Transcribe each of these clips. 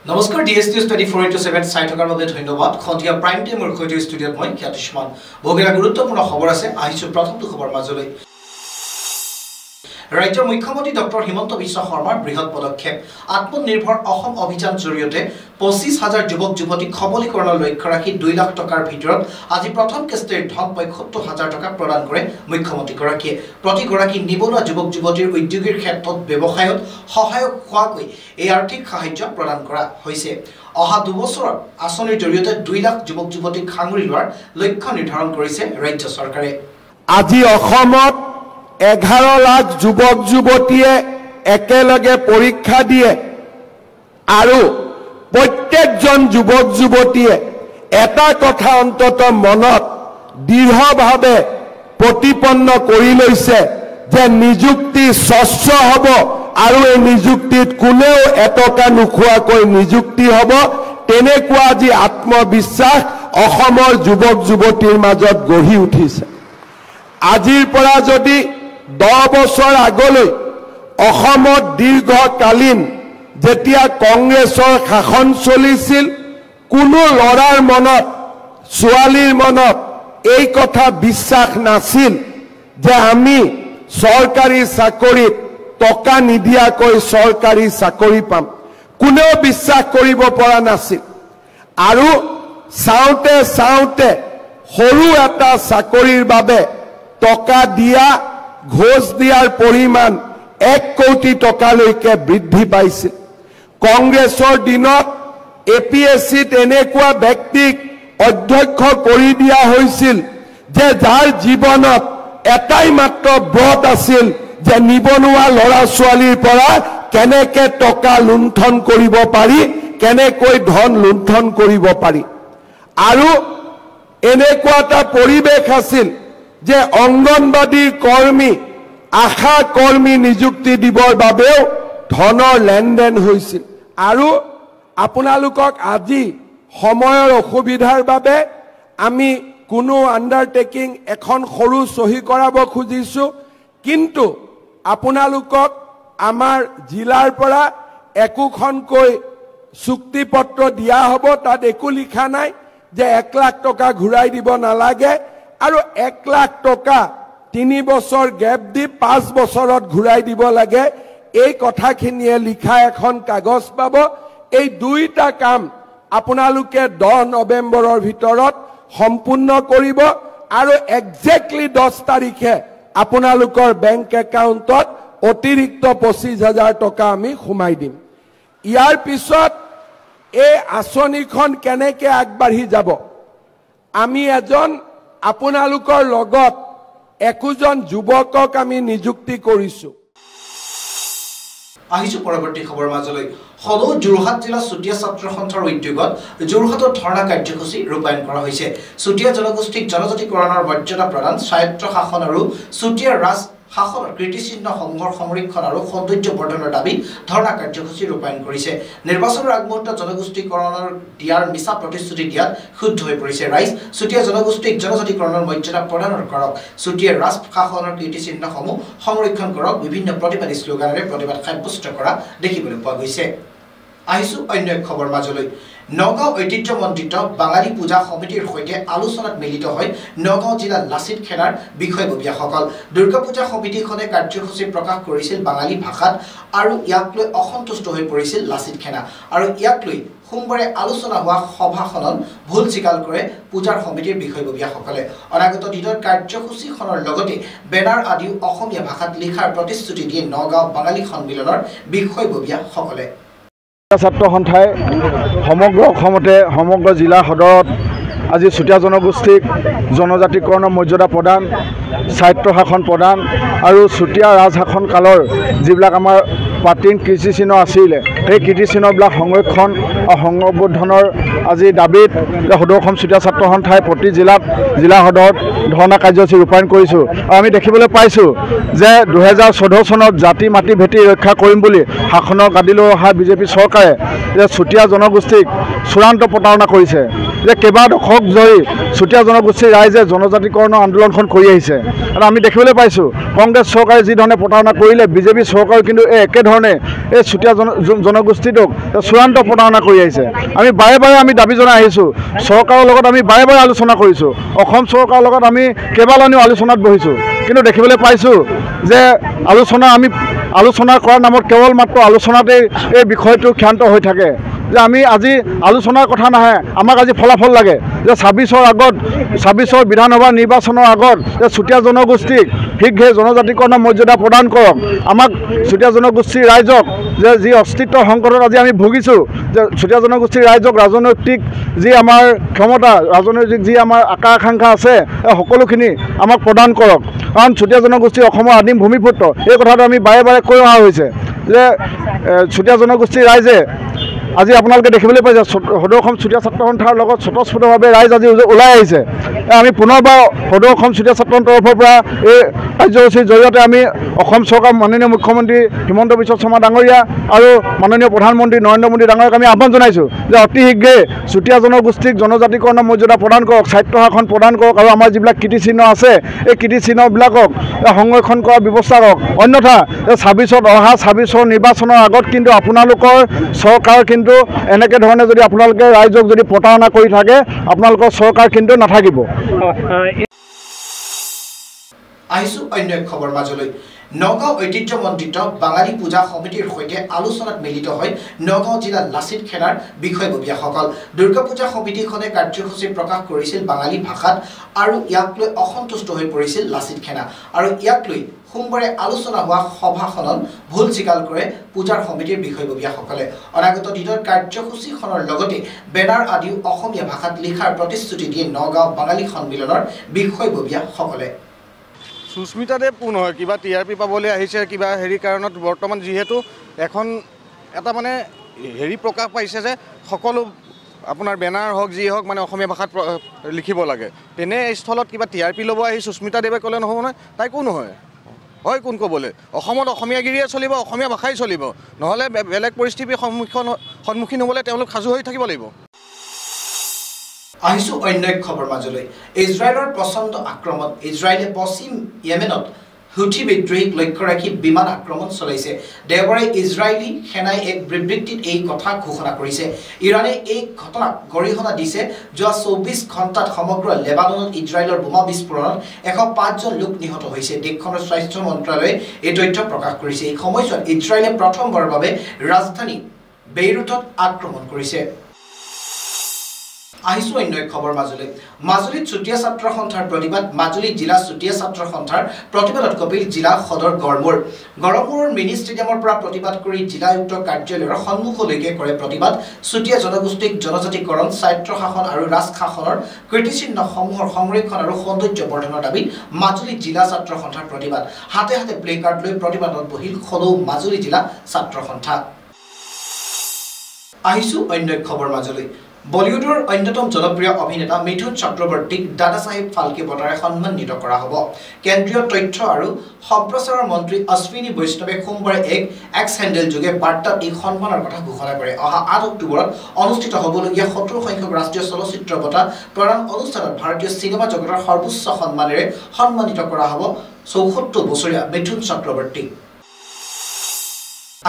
নমস্কাৰ DS news 24/7 চাই থকাৰ বাবে ধন্যবাদ। খন্দিয়া প্ৰাইম টাইমৰ সৈতে ষ্টুডিঅ'ত মই খ্যাতিমান বহুকেইটা গুৰুত্বপূৰ্ণ খবৰ আছে। আহিছো প্ৰথমটো খবৰ মাজলৈ। ৰাজ্যৰ মুখ্যমন্ত্ৰী ডক্টৰ হিমন্ত বিশ্ব শৰ্মাৰ বৃহৎ পদক্ষেপ আত্মনিৰ্ভৰ অসম অভিযান জৰিয়তে 25,000 যুৱক যুৱতীক সবলীকৰণৰ লক্ষ্য ৰাখি 2 লাখ টকাৰ ভিতৰত আজি প্ৰথম কিস্তিৰ ধন 75,000 টকা প্ৰদান কৰে মুখ্যমন্ত্ৰীগৰাকীয়ে। প্ৰতিগৰাকী নিবনুৱা যুৱক যুৱতীৰ উদ্যোগীৰ ক্ষেত্ৰত ব্যৱসায়ত সহায়ক হোৱাকৈ এই আৰ্থিক সাহায্য প্ৰদান কৰা হৈছে। অহা 2 বছৰত আঁচনিৰ জৰিয়তে 2 লাখ যুৱক যুৱতীক সাঙুৰি লোৱাৰ লক্ষ্য নিৰ্ধাৰণ কৰিছে ৰাজ্য চৰকাৰে। আজি অসমত 11 লাখ যুৱক যুৱতীয়ে একেলগে পৰীক্ষা দিয়ে আৰু প্ৰত্যেকজন যুৱক যুৱতীয়ে এটা কথা অন্তত মনত দৃঢ়ভাৱে প্ৰতিপন্ন কৰি লৈছে যে নিযুক্তি স্বচ্ছ হ'ব আৰু এই নিযুক্তিত কোনেও এটকা নোখোৱাকৈ নিযুক্তি হ'ব। তেনেকুৱা আজি আত্মবিশ্বাস অসমৰ যুৱক যুৱতীৰ মাজত গঢ়ি উঠিছে। আজিৰ পৰা যদি 10 বছৰ আগলৈ অসমত দীৰ্ঘকালীন যেতিয়া কংগ্ৰেছৰ শাসন চলিছিল, কোনো ল'ৰাৰ মনত ছোৱালীৰ মনত এই কথা বিশ্বাস নাছিল যে আমি চৰকাৰী চাকৰিত টকা নিদিয়াকৈ চৰকাৰী চাকৰি পাম। কোনেও বিশ্বাস কৰিব পৰা নাছিল। আৰু চাওঁতে চাওঁতে সৰু এটা চাকৰিৰ বাবে টকা দিয়া ঘোষ দিয়াৰ পৰিমাণ 1 কোটি টকালৈকে বৃদ্ধি পাইছিল। কংগ্ৰেছৰ দিনত APSCত এনেকুৱা ব্যক্তিক অধ্যক্ষ কৰি দিয়া হৈছিল যে যাৰ জীৱনত এটাই মাত্ৰ ব্ৰত আছিল যে নিবনুৱা ল'ৰা ছোৱালীৰ পৰা কেনেকৈ টকা লুণ্ঠন কৰিব পাৰি, কেনেকৈ ধন লুণ্ঠন কৰিব পাৰি। আৰু এনেকুৱা এটা পৰিৱেশ আছিল যে অংগনবাদীৰ কৰ্মী আশা কৰ্মী নিযুক্তি দিবৰ বাবেও ধনৰ লেনদেন হৈছিল। আৰু আপোনালোকক আজি সময়ৰ অসুবিধাৰ বাবে আমি কোনো আণ্ডাৰটেকিং এখন সৰু চহী কৰাব খুজিছোঁ, কিন্তু আপোনালোকক আমাৰ জিলাৰ পৰা একোখনকৈ চুক্তিপত্ৰ দিয়া হ'ব। তাত একো লিখা নাই যে 1 লাখ টকা ঘূৰাই দিব নালাগে আৰু 1 লাখ টকা 3 বছৰ গেপ দি 5 বছৰত ঘূৰাই দিব লাগে। এই কথাখিনিয়ে লিখা এখন কাগজ পাব। এই দুইটা কাম আপোনালোকে 10 নৱেম্বৰৰ ভিতৰত সম্পূৰ্ণ কৰিব আৰু একজেক্টলি 10 তাৰিখে আপোনালোকৰ বেংক একাউণ্টত অতিৰিক্ত 25,000 টকা আমি সোমাই দিম। ইয়াৰ পিছত এই আঁচনিখন কেনেকৈ আগবাঢ়ি যাব, আমি আপোনালোকৰ লগত 1জন যুৱকক আমি নিযুক্তি কৰিছোঁ। আহিছো পৰৱৰ্তী খবৰ মাজলৈ। সদৌ যোৰহাট জিলা চুতীয়া ছাত্ৰ সন্থাৰ উদ্যোগত যোৰহাটত ধৰ্ণা কাৰ্যসূচী ৰূপায়ণ কৰা হৈছে। চুতীয়া জনগোষ্ঠীক জনজাতিকৰণৰ মৰ্যাদা প্ৰদান, স্বায়ত্ত শাসন আৰু চুতীয়া ৰাজ শাসনৰ কীৰ্তিচিহ্নসমূহৰ সংৰক্ষণ আৰু সৌন্দৰ্য বৰ্ধনৰ দাবী ধৰ্ণা কাৰ্যসূচী ৰূপায়ণ কৰিছে। নিৰ্বাচনৰ আগমুহূৰ্তত জনগোষ্ঠীকৰণৰ দিয়াৰ মিছা প্ৰতিশ্ৰুতি দিয়াত ক্ষুব্ধ হৈ পৰিছে ৰাইজ। চুতীয়া জনগোষ্ঠীক জনজাতিকৰণৰ মৰ্যাদা প্ৰদানৰ কৰক, চুতীয়া ৰাজ শাসনৰ কীৰ্তিচিহ্নসমূহ সংৰক্ষণ কৰক, বিভিন্ন প্ৰতিবাদী শ্লোগানেৰে প্ৰতিবাদ সাব্যস্ত কৰা দেখিবলৈ পোৱা গৈছে। আহিছো অন্য এক খবৰ মাজলৈ। নগাঁও ঐতিহ্যমণ্ডিত বাঙালী পূজা সমিতিৰ সৈতে আলোচনাত মিলিত হয় নগাঁও জিলাৰ লাচিত খেলাৰ বিষয়ববীয়াসকল। দুৰ্গা পূজা সমিতিখনে কাৰ্যসূচী প্ৰকাশ কৰিছিল বাঙালী ভাষাত আৰু ইয়াক লৈ অসন্তুষ্ট হৈ পৰিছিল লাচিত খেনা। আৰু ইয়াক লৈ সোমবাৰে আলোচনা হোৱা সভাখনত ভুল স্বীকাৰ কৰে পূজাৰ সমিতিৰ বিষয়ববীয়াসকলে। অনাগত দিনৰ কাৰ্যসূচীখনৰ লগতে বেনাৰ আদিও অসমীয়া ভাষাত লিখাৰ প্ৰতিশ্ৰুতি দিয়ে নগাঁও বাঙালী সন্মিলনৰ বিষয়ববীয়াসকলে। ছাত্ৰ সন্থাই সমগ্ৰ অসমতে সমগ্ৰ জিলা সদৰত আজি চুতীয়া জনগোষ্ঠীক জনজাতিকৰণৰ মৰ্যাদা প্ৰদান, স্বায়ত্ত শাসন প্ৰদান আৰু চুতীয়া ৰাজশাসন কালৰ যিবিলাক আমাৰ প্ৰাচীন কীৰ্তিচিহ্ন আছিলে সেই কীৰ্তিচিহ্নবিলাক সংৰক্ষণ আৰু সংবৰ্ধনৰ আজি দাবীত সদৌ অসম চুতীয়া ছাত্ৰ সন্থাই প্ৰতি জিলা সদৰত ধৰ্ণা কাৰ্যসূচী ৰূপায়ণ কৰিছোঁ। আৰু আমি দেখিবলৈ পাইছোঁ যে 2014 চনত জাতি মাটি ভেটি ৰক্ষা কৰিম বুলি শাসনৰ গাদীলৈ অহা বিজেপি চৰকাৰে যে চুতীয়া জনগোষ্ঠীক চূড়ান্ত প্ৰতাৰণা কৰিছে। যে কেইবা দশক ধৰি চুতীয়া জনগোষ্ঠীৰ ৰাইজে জনজাতিকৰণৰ আন্দোলনখন কৰি আহিছে। আৰু আমি দেখিবলৈ পাইছোঁ কংগ্ৰেছ চৰকাৰে যি ধৰণে প্ৰতাৰণা কৰিলে, বিজেপি চৰকাৰে কিন্তু এই একে এনেধৰণে এই চুতীয়া জনগোষ্ঠীটোক চূড়ান্ত প্ৰতাৰণা কৰি আহিছে। আমি বাৰে বাৰে আমি দাবী জনাই আহিছোঁ, চৰকাৰৰ লগত আমি বাৰে বাৰে আলোচনা কৰিছোঁ, অসম চৰকাৰৰ লগত আমি কেইবালানিও আলোচনাত বহিছোঁ, কিন্তু দেখিবলৈ পাইছোঁ যে আলোচনা কৰাৰ নামত কেৱল মাত্ৰ আলোচনাতেই এই বিষয়টো ক্ষান্ত হৈ থাকে। যে আমি আজি আলোচনাৰ কথা নাহে, আমাক আজি ফলাফল লাগে যে 26 বিধানসভা নিৰ্বাচনৰ আগত যে চুতীয়া জনগোষ্ঠীক শীঘ্ৰে জনজাতিকৰণৰ মৰ্যাদা প্ৰদান কৰক। আমাক চুতীয়া জনগোষ্ঠীৰ ৰাইজক যে যি অস্তিত্ব সংকটত আজি আমি ভুগিছোঁ, যে চুতীয়া জনগোষ্ঠীৰ ৰাইজক ৰাজনৈতিক যি আমাৰ ক্ষমতা, ৰাজনৈতিক যি আমাৰ আশা আকাংক্ষা আছে, সকলোখিনি আমাক প্ৰদান কৰক। কাৰণ চুতীয়া জনগোষ্ঠী অসমৰ আদিম ভূমিপুত্ৰ, এই কথাটো আমি বাৰে বাৰে কৈ অহা হৈছে যে চুতীয়া জনগোষ্ঠীৰ ৰাইজে আজি আপোনালোকে দেখিবলৈ পাইছে সদৌ অসম চুতীয়া ছাত্ৰ সন্থাৰ লগত স্বতঃস্ফূৰ্তভাৱে ৰাইজ আজি ওলাই আহিছে। আমি পুনৰবাৰ সদৌ অসম চুতীয়া ছাত্ৰৰ তৰফৰ পৰা এই কাৰ্যসূচীৰ জৰিয়তে আমি অসম চৰকাৰ মাননীয় মুখ্যমন্ত্ৰী হিমন্ত বিশ্ব শৰ্মা ডাঙৰীয়া আৰু মাননীয় প্ৰধানমন্ত্ৰী নৰেন্দ্ৰ মোদী ডাঙৰীয়াক আমি আহ্বান জনাইছোঁ যে অতি শীঘ্ৰে চুতীয়া জনগোষ্ঠীক জনজাতিকৰণৰ মৰ্যাদা প্ৰদান কৰক, স্বায়ত্ব শাসন প্ৰদান কৰক আৰু আমাৰ যিবিলাক কীৰ্তিচিহ্ন আছে এই কীৰ্তিচিহ্নবিলাকক সংৰক্ষণ কৰাৰ ব্যৱস্থা কৰক। অন্যথা 26 নিৰ্বাচনৰ আগত কিন্তু আপোনালোকৰ চৰকাৰ কিন্তু এনেকৈ ধৰণে যদি আপোনালোকে ৰাইজক যদি প্ৰতাৰণা কৰি থাকে, আপোনালোকৰ চৰকাৰ কিন্তু নাথাকিব। আহিছোঁ অন্য এক খবৰ মাজলৈ। নগাঁও ঐতিহ্যমণ্ডিত বাঙালী পূজা সমিতিৰ সৈতে আলোচনাত মিলিত হয় নগাঁও জিলাৰ লাচিত খেলাৰ বিষয়ববীয়াসকল। দুৰ্গা পূজা সমিতিখনে কাৰ্যসূচী প্ৰকাশ কৰিছিল বাঙালী ভাষাত আৰু ইয়াক লৈ অসন্তুষ্ট হৈ পৰিছিল লাচিত খেনা, আৰু ইয়াক লৈ সোমবাৰে আলোচনা হোৱা সভাখনত ভুল স্বীকাৰ কৰে পূজাৰ সমিতিৰ বিষয়ববীয়াসকলে। অনাগত দিনৰ কাৰ্যসূচীখনৰ লগতে বেনাৰ আদিও অসমীয়া ভাষাত লিখাৰ প্ৰতিশ্ৰুতি দিয়ে নগাঁও বাঙালী সন্মিলনৰ বিষয়ববীয়াসকলে। সুস্মিতাদেৱ কোন হয়? কিবা TRP পাবলৈ আহিছে কিবা হেৰি কাৰণত বৰ্তমান যিহেতু এটা মানে হেৰি প্ৰকাশ পাইছে যে সকলো আপোনাৰ বেনাৰ হওক যি হওক মানে অসমীয়া ভাষাত লিখিব লাগে, তেনে স্থলত কিবা TRP ল'ব আহি সুস্মিতাদেৱে ক'লে নহ'ব নহয়। তাই কোন হয়? হয় কোন ক'বলৈ? অসমত অসমীয়াগিৰিয়ে চলিব, অসমীয়া ভাষাই চলিব, নহ'লে বেলেগ পৰিস্থিতিৰ সন্মুখীন হ'বলৈ তেওঁলোক সাজু হৈ থাকিব লাগিব। আহিছোঁ অন্য এক খবৰ মাজলৈ। ইজৰাইলৰ প্ৰচণ্ড আক্ৰমণ। ইজৰাইলে পশ্চিম য়েমেনত হুথি বিদ্ৰোহীক লক্ষ্য ৰাখি বিমান আক্ৰমণ চলাইছে। দেওবাৰে ইজৰাইলী সেনাই এক বিবৃতিত এই কথা ঘোষণা কৰিছে। ইৰাণে এই ঘটনাক গৰিহণা দিছে। যোৱা 24 ঘণ্টাত সমগ্ৰ লেবাননত ইজৰাইলৰ বোমা বিস্ফোৰণত 105 জন লোক নিহত হৈছে। দেশখনৰ স্বাস্থ্য মন্ত্ৰালয়ে এই তথ্য প্ৰকাশ কৰিছে। এই সময়ছোৱাত ইজৰাইলে প্ৰথমবাৰৰ বাবে ৰাজধানী বেইৰুটত আক্ৰমণ কৰিছে। আহিছোঁ অন্য এক খবৰ মাজলৈ। মাজুলীত চুতীয়া ছাত্ৰ সন্থাৰ প্ৰতিবাদ। মাজুলী জিলা চুতীয়া ছাত্ৰ সন্থাৰ প্ৰতিবাদত কপিল জিলা সদৰ গড়মূৰৰ মিনি ষ্টেডিয়ামৰ পৰা প্ৰতিবাদ কৰি জিলায়ুক্ত কাৰ্যালয়ৰ সন্মুখলৈকে কৰে প্ৰতিবাদ। চুতীয়া জনগোষ্ঠীক জনজাতিকৰণ, স্বায়ত্ত শাসন আৰু ৰাজশাসনৰ কীৰ্তিচিহ্নসমূহৰ সংৰক্ষণ আৰু সৌন্দৰ্য বৰ্ধনৰ দাবীত মাজুলী জিলা ছাত্ৰ সন্থাৰ প্ৰতিবাদ। হাতে হাতে প্লে কাৰ্ড লৈ প্ৰতিবাদত বহিল সদৌ মাজুলী জিলা ছাত্ৰ সন্থা। আহিছোঁ অন্য এক খবৰ মাজলৈ। বলিউডৰ অন্যতম জনপ্ৰিয় অভিনেতা মিথুন চক্ৰৱৰ্তীক দাদা চাহেব ফাল্কে বঁটাৰে সন্মানিত কৰা হ'ব। কেন্দ্ৰীয় তথ্য আৰু সম্প্ৰচাৰৰ মন্ত্ৰী অশ্বিনী বৈষ্ণৱে সোমবাৰে এক এক্স হেণ্ডেল যোগে বাৰ্তাত এই সন্মানৰ কথা ঘোষণা কৰে। অহা 8 অক্টোবৰত অনুষ্ঠিত হ'বলগীয়া 70 সংখ্যক ৰাষ্ট্ৰীয় চলচ্চিত্ৰ বঁটা প্ৰদান অনুষ্ঠানত ভাৰতীয় চিনেমা জগতৰ সৰ্বোচ্চ সন্মানেৰে সন্মানিত কৰা হ'ব 74 বছৰীয়া মিথুন চক্ৰৱৰ্তীক।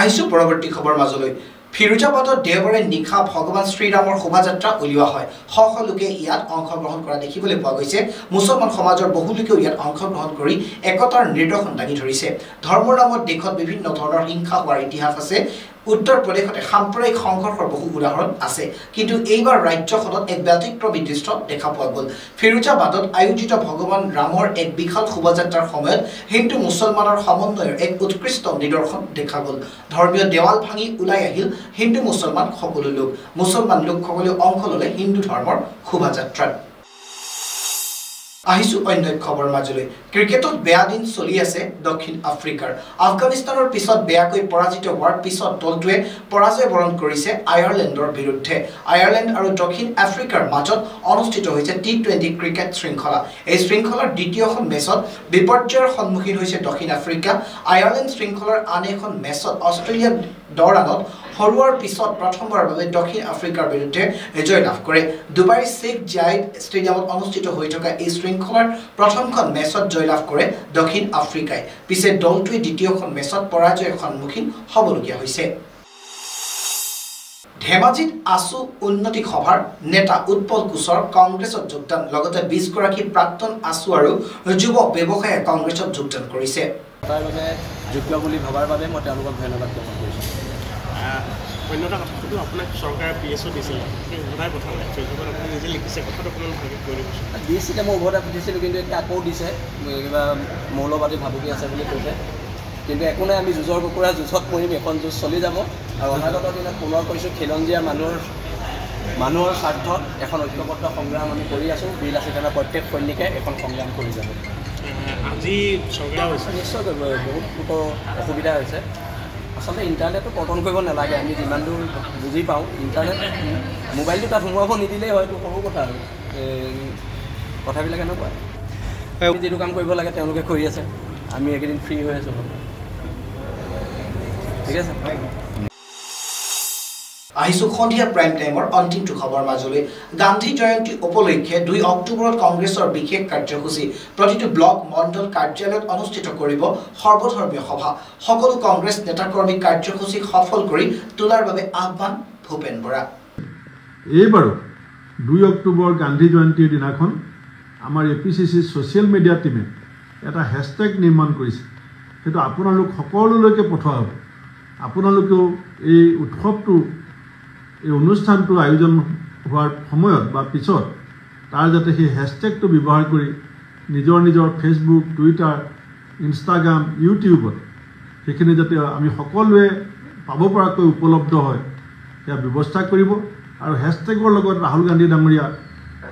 আহিছোঁ পৰৱৰ্তী খবৰ মাজলৈ। ফিৰোজাবাদত দেওবাৰে নিশা ভগৱান শ্ৰীৰামৰ শোভাযাত্ৰা উলিওৱা হয়। শ শ লোকে ইয়াত অংশগ্ৰহণ কৰা দেখিবলৈ পোৱা গৈছে। মুছলমান সমাজৰ বহু লোকেও ইয়াত অংশগ্ৰহণ কৰি একতাৰ নিদৰ্শন দাঙি ধৰিছে। ধৰ্মৰ নামত দেশত বিভিন্ন ধৰণৰ হিংসা হোৱাৰ ইতিহাস আছে। উত্তৰ প্ৰদেশতে সাম্প্ৰদায়িক সংঘৰ্ষৰ বহু উদাহৰণ আছে, কিন্তু এইবাৰ ৰাজ্যখনত এক ব্যতিক্ৰমী দৃশ্য দেখা পোৱা গ'ল। ফিৰোজাবাদত আয়োজিত ভগৱান ৰামৰ এক বিশাল শোভাযাত্ৰাৰ সময়ত হিন্দু মুছলমানৰ সমন্বয়ৰ এক উৎকৃষ্ট নিদৰ্শন দেখা গ'ল। ধৰ্মীয় দেৱাল ভাঙি ওলাই আহিল হিন্দু মুছলমান সকলো লোক। মুছলমান লোকসকলেও অংশ ল'লে হিন্দু ধৰ্মৰ শোভাযাত্ৰাত। আহিছোঁ অন্য এক খবৰ মাজলৈ। ক্ৰিকেটত বেয়া দিন চলি আছে দক্ষিণ আফ্ৰিকাৰ। আফগানিস্তানৰ পিছত বেয়াকৈ পৰাজিত হোৱাৰ পিছত দলটোৱে পৰাজয় বৰণ কৰিছে আয়াৰলেণ্ডৰ বিৰুদ্ধে। আয়াৰলেণ্ড আৰু দক্ষিণ আফ্ৰিকাৰ মাজত অনুষ্ঠিত হৈছে T20 ক্ৰিকেট শৃংখলা। এই শৃংখলাৰ দ্বিতীয়খন মেচত বিপৰ্যয়ৰ সন্মুখীন হৈছে দক্ষিণ আফ্ৰিকা। আয়াৰলেণ্ড শৃংখলাৰ আন এখন মেচত অষ্ট্ৰেলিয়াক 10 ৰানত হৰুৱাৰ পিছত প্ৰথমবাৰৰ বাবে দক্ষিণ আফ্ৰিকাৰ বিৰুদ্ধে জয়লাভ কৰে দুবাৰী শেখ জায়েদ ষ্টেডিয়ামত অনুষ্ঠিত হৈ থকা এই শৃংখলাৰ প্ৰথমখন মেচত জয়লাভ কৰে দক্ষিণ আফ্ৰিকাই পিছে দলটোৱে দ্বিতীয়খন মেচত পৰাজয়ৰ সন্মুখীন হ'বলগীয়া হৈছে ধেমাজিত আসু উন্নতি সভাৰ নেতা উৎপল কুশৰ কংগ্ৰেছত যোগদান লগতে 20 গৰাকী প্ৰাক্তন আসু আৰু যুৱ ব্যৱসায়ী কংগ্ৰেছত যোগদান কৰিছে তাৰ বাবে যোগ্য বুলি ভাবাৰ বাবে মই তেওঁলোকক ধন্যবাদ জ্ঞাপন কৰিছোঁ অন্যটা কথাটো আপোনাক চৰকাৰে পিএছও দিছিলে সদায় কথা নাই ফেচবুকত আপুনি নিজে লিখিছে কথাটো অকণমান ভালকৈ কৈ দিবচোন দিছিলে মই উভতাই সুধিছিলোঁ কিন্তু এতিয়া আকৌ দিছে কিবা মৌলবাদী ভাবুকি আছে বুলি কৈছে কিন্তু একো নাই আমি যুঁজৰ কুকুৰা যুঁজত কৰিম এখন যুঁজ চলি যাব আৰু অনাগত দিনত পুনৰ কৈছোঁ খিলঞ্জীয়া মানুহৰ স্বাৰ্থত এখন ঐক্যবদ্ধ সংগ্ৰাম আমি কৰি আছোঁ বীৰ লাচিত থানাৰ প্ৰত্যেক সৈনিকে এখন সংগ্ৰাম কৰি যাব আজি চৰকাৰ হৈছে নিশ্চয় কৰিব বহুত লোকৰ অসুবিধা হৈছে আচলতে ইণ্টাৰনেটটো কৰ্তন কৰিব নালাগে আমি যিমান দূৰ বুজি পাওঁ ইণ্টাৰনেট মোবাইলটো তাত সোমোৱাব নিদিলেই হয়তো সৰু কথা আৰু কথাবিলাক এনেকুৱা আমি যিটো কাম কৰিব লাগে তেওঁলোকে কৰি আছে আমি এইকেইদিন ফ্ৰী হৈ আছোঁ ঠিক আছে আহিছো সন্ধিয়া প্ৰাইম টাইমৰ অন্তিমটো খবৰ মাজলৈ গান্ধী জয়ন্তী উপলক্ষে 2 অক্টোবৰত কংগ্ৰেছৰ বিশেষ কাৰ্যসূচী প্ৰতিটো ব্লক মণ্ডল কাৰ্যালয়ত অনুষ্ঠিত কৰিব সৰ্বধৰ্মীয় সভা সকলো কংগ্ৰেছ নেতাকৰ্মী কাৰ্যসূচী সফল কৰি তোলাৰ বাবে আহ্বান ভূপেন বৰা এইবাৰো 2 অক্টোবৰ গান্ধী জয়ন্তীৰ দিনাখন আমাৰ এপিচিচি ছ'চিয়েল মিডিয়া টিমে এটা হেশটেগ নিৰ্মাণ কৰিছে সেইটো আপোনালোক সকলোলৈকে পঠোৱা হ'ব আপোনালোকেও এই উৎসৱটো এই অনুষ্ঠানটো আয়োজন হোৱাৰ সময়ত বা পিছত তাৰ যাতে সেই হেশটেগটো ব্যৱহাৰ কৰি নিজৰ ফেচবুক টুইটাৰ ইনষ্টাগ্ৰাম ইউটিউবত সেইখিনি যাতে আমি সকলোৱে পাব পৰাকৈ উপলব্ধ হয় সেয়া ব্যৱস্থা কৰিব আৰু হেশটেগৰ লগত ৰাহুল গান্ধী ডাঙৰীয়া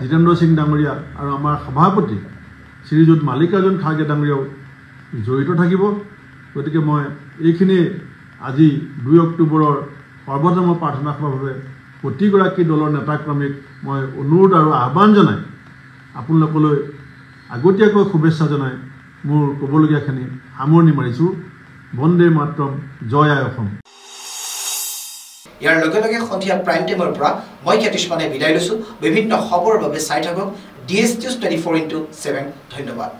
জিতেন্দ্ৰ সিং ডাঙৰীয়া আৰু আমাৰ সভাপতি শ্ৰীযুত মাল্লিকাৰ্জুন খাৰ্গে ডাঙৰীয়াও জড়িত থাকিব গতিকে মই এইখিনি আজি 2 অক্টোবৰৰ সৰ্বধৰ্ম প্ৰাৰ্থনা সভাৰ বাবে প্ৰতিগৰাকী দলৰ নেতাকৰ্মীক মই অনুৰোধ আৰু আহ্বান জনাই আপোনালোকলৈ আগতীয়াকৈ শুভেচ্ছা জনাই মোৰ ক'বলগীয়াখিনি সামৰণি মাৰিছোঁ বন্দে মাতৰম জয় আই অসম ইয়াৰ লগে লগে সন্ধিয়া প্ৰাইম টাইমৰ পৰা মই খ্যাতিষ্মানে বিদায় লৈছোঁ বিভিন্ন খবৰৰ বাবে চাই থাকক DSTV 24/7 ধন্যবাদ